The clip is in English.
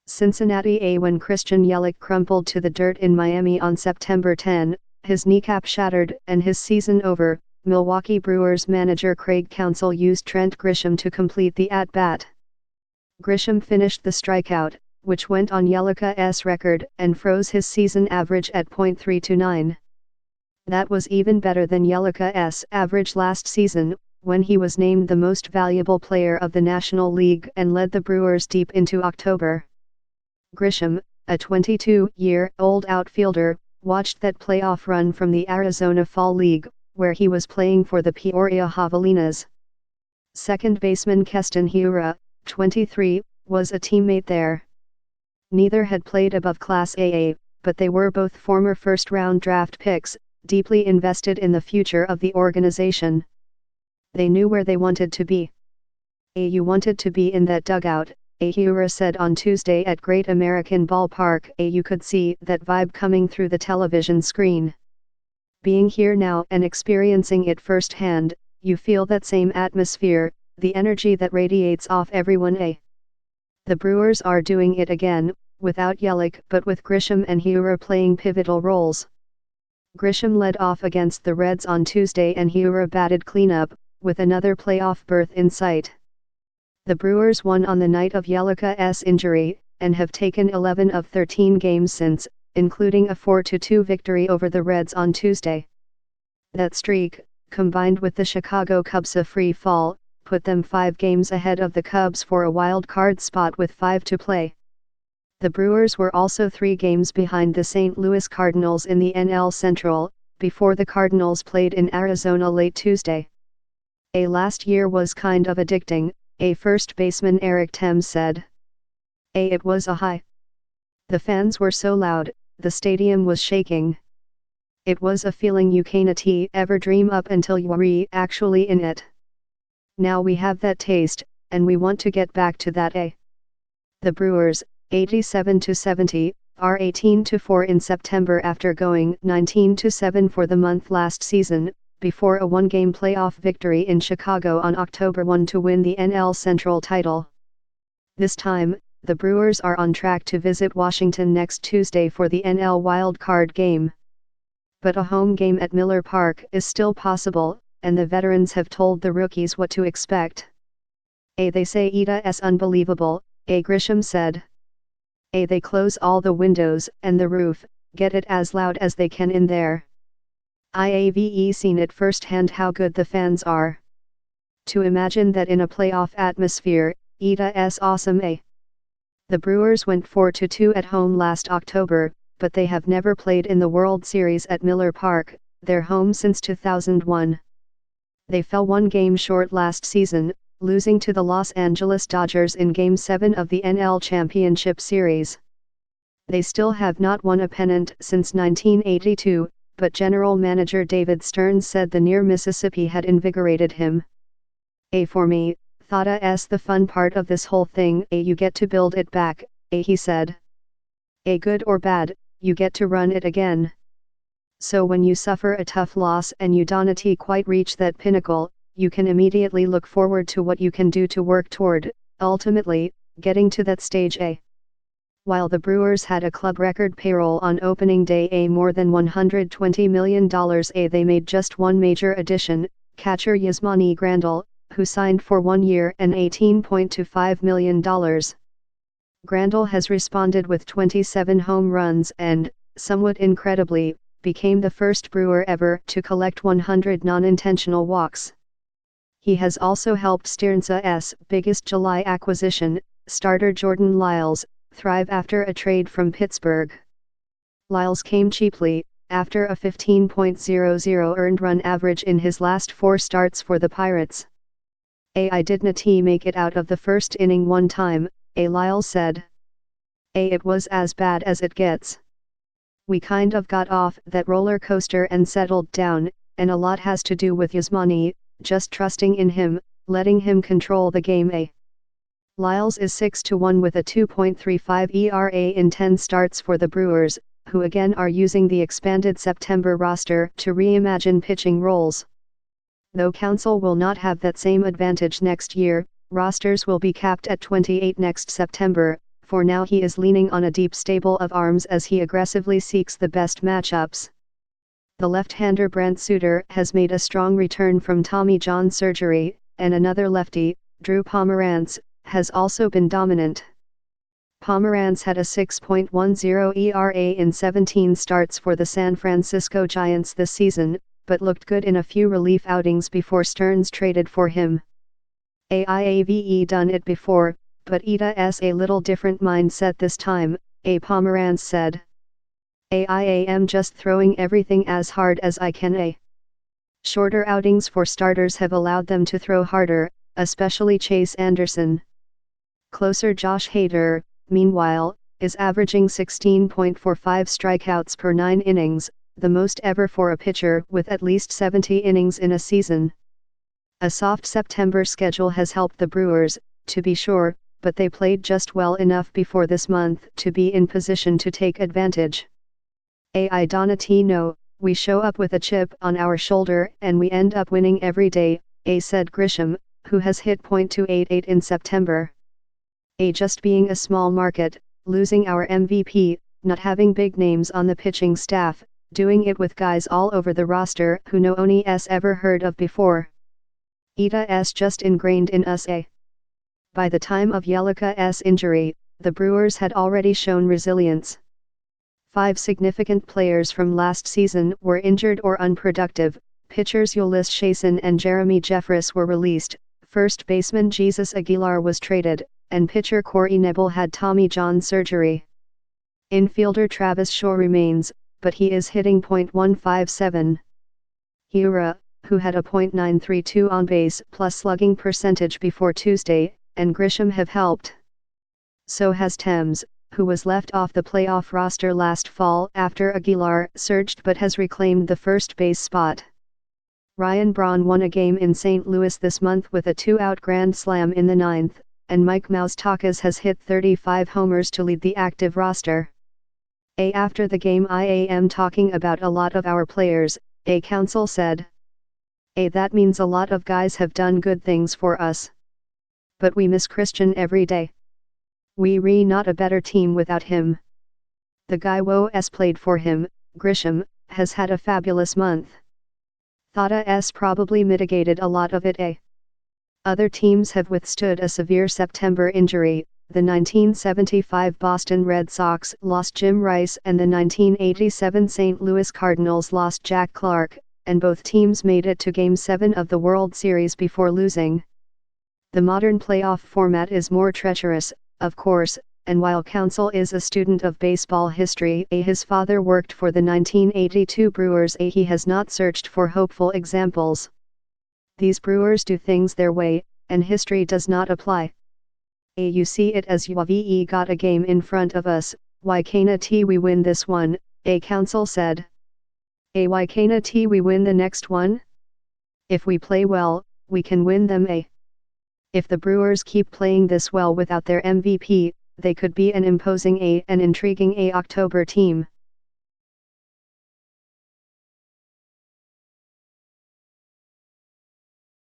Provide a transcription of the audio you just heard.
Cincinnati A. When Christian Yelich crumpled to the dirt in Miami on September 10, his kneecap shattered and his season over, Milwaukee Brewers manager Craig Counsell used Trent Grisham to complete the at-bat. Grisham finished the strikeout, which went on Yelich's record and froze his season average at .329. That was even better than Yelich's average last season, when he was named the most valuable player of the National League and led the Brewers deep into October. Grisham, a 22-year-old outfielder, watched that playoff run from the Arizona Fall League, where he was playing for the Peoria Javelinas. Second baseman Keston Hiura, 23, was a teammate there. Neither had played above Class AA, but they were both former first-round draft picks, deeply invested in the future of the organization. They knew where they wanted to be. You wanted to be in that dugout, Hiura said on Tuesday at Great American Ballpark. You could see that vibe coming through the television screen. Being here now and experiencing it firsthand, you feel that same atmosphere, the energy that radiates off everyone. The Brewers are doing it again, without Yelich but with Grisham and Hiura playing pivotal roles. Grisham led off against the Reds on Tuesday and Hiura batted cleanup, with another playoff berth in sight. The Brewers won on the night of Yelich's injury, and have taken 11 of 13 games since, including a 4-2 victory over the Reds on Tuesday. That streak, combined with the Chicago Cubs' free fall, put them 5 games ahead of the Cubs for a wild card spot with 5 to play. The Brewers were also 3 games behind the St. Louis Cardinals in the NL Central, before the Cardinals played in Arizona late Tuesday. Last year was kind of addicting, first baseman Eric Thames said. It was a high. The fans were so loud, the stadium was shaking. It was a feeling you can't ever dream up until you're actually in it. Now we have that taste, and we want to get back to that. The Brewers, 87-70, are 18-4 in September after going 19-7 for the month last season, before a one-game playoff victory in Chicago on October 1 to win the NL Central title. This time, the Brewers are on track to visit Washington next Tuesday for the NL Wild Card game. But a home game at Miller Park is still possible, and the veterans have told the rookies what to expect. They say it's unbelievable, Grisham said. They close all the windows and the roof, get it as loud as they can in there. I've seen it firsthand how good the fans are. To imagine that in a playoff atmosphere, it's awesome. The Brewers went 4-2 at home last October, but they have never played in the World Series at Miller Park, their home since 2001. They fell one game short last season, losing to the Los Angeles Dodgers in Game 7 of the NL Championship Series. They still have not won a pennant since 1982, but General Manager David Stearns said the near Mississippi had invigorated him. For me, that's the fun part of this whole thing. You get to build it back, he said. Good or bad, you get to run it again. So when you suffer a tough loss and you don't quite reach that pinnacle, you can immediately look forward to what you can do to work toward, ultimately, getting to that stage. While the Brewers had a club record payroll on opening day, more than $120 million, they made just one major addition, catcher Yasmani Grandal, who signed for 1 year and $18.25 million. Grandal has responded with 27 home runs and, somewhat incredibly, became the first Brewer ever to collect 100 non-intentional walks. He has also helped Stearns' biggest July acquisition, starter Jordan Lyles, thrive after a trade from Pittsburgh. Lyles came cheaply, after a 15.00 earned run average in his last 4 starts for the Pirates. I didn't make it out of the first inning one time, Lyles said. It was as bad as it gets. We kind of got off that roller coaster and settled down, and a lot has to do with Yasmani, just trusting in him, letting him control the game. Lyles is 6-1 with a 2.35 ERA in 10 starts for the Brewers, who again are using the expanded September roster to reimagine pitching roles. Though Counsell will not have that same advantage next year, rosters will be capped at 28 next September, for now he is leaning on a deep stable of arms as he aggressively seeks the best matchups. The left-hander Brent Suter has made a strong return from Tommy John surgery, and another lefty, Drew Pomeranz, has also been dominant. Pomeranz had a 6.10 ERA in 17 starts for the San Francisco Giants this season, but looked good in a few relief outings before Stearns traded for him. "I've done it before, but it's a little different mindset this time," Pomeranz said. "I am just throwing everything as hard as I can. Shorter outings for starters have allowed them to throw harder, especially Chase Anderson." Closer Josh Hader, meanwhile, is averaging 16.45 strikeouts per 9 innings, the most ever for a pitcher with at least 70 innings in a season. A soft September schedule has helped the Brewers, to be sure, but they played just well enough before this month to be in position to take advantage. Donatino, "We show up with a chip on our shoulder and we end up winning every day," said Grisham, who has hit .288 in September. "Just being a small market, losing our MVP, not having big names on the pitching staff, doing it with guys all over the roster who no one has ever heard of before. It's just ingrained in us. By the time of Yelich's injury, the Brewers had already shown resilience. 5 significant players from last season were injured or unproductive. Pitchers Ulysses Chason and Jeremy Jeffress were released, first baseman Jesus Aguilar was traded, and pitcher Corey Knebel had Tommy John surgery. Infielder Travis Shaw remains, but he is hitting .157. Hura, who had a .932 on-base plus slugging percentage before Tuesday, and Grisham have helped. So has Thames, who was left off the playoff roster last fall after Aguilar surged but has reclaimed the first base spot. Ryan Braun won a game in St. Louis this month with a 2-out grand slam in the 9th, and Mike Moustakas has hit 35 homers to lead the active roster. After the game I am talking about a lot of our players, Counsell said. That means a lot of guys have done good things for us. But we miss Christian every day. We're not a better team without him. The guy who's played for him, Grisham, has had a fabulous month. Thought probably mitigated a lot of it. Other teams have withstood a severe September injury. The 1975 Boston Red Sox lost Jim Rice and the 1987 St. Louis Cardinals lost Jack Clark, and both teams made it to Game 7 of the World Series before losing. The modern playoff format is more treacherous, of course, and while Counsell is a student of baseball history, his father worked for the 1982 Brewers. He has not searched for hopeful examples. These Brewers do things their way, and history does not apply. You see it as you've got a game in front of us, why can't we win this one, Counsell said. Why can't we win the next one? If we play well, we can win them. If the Brewers keep playing this well without their MVP, they could be an imposing and intriguing October team.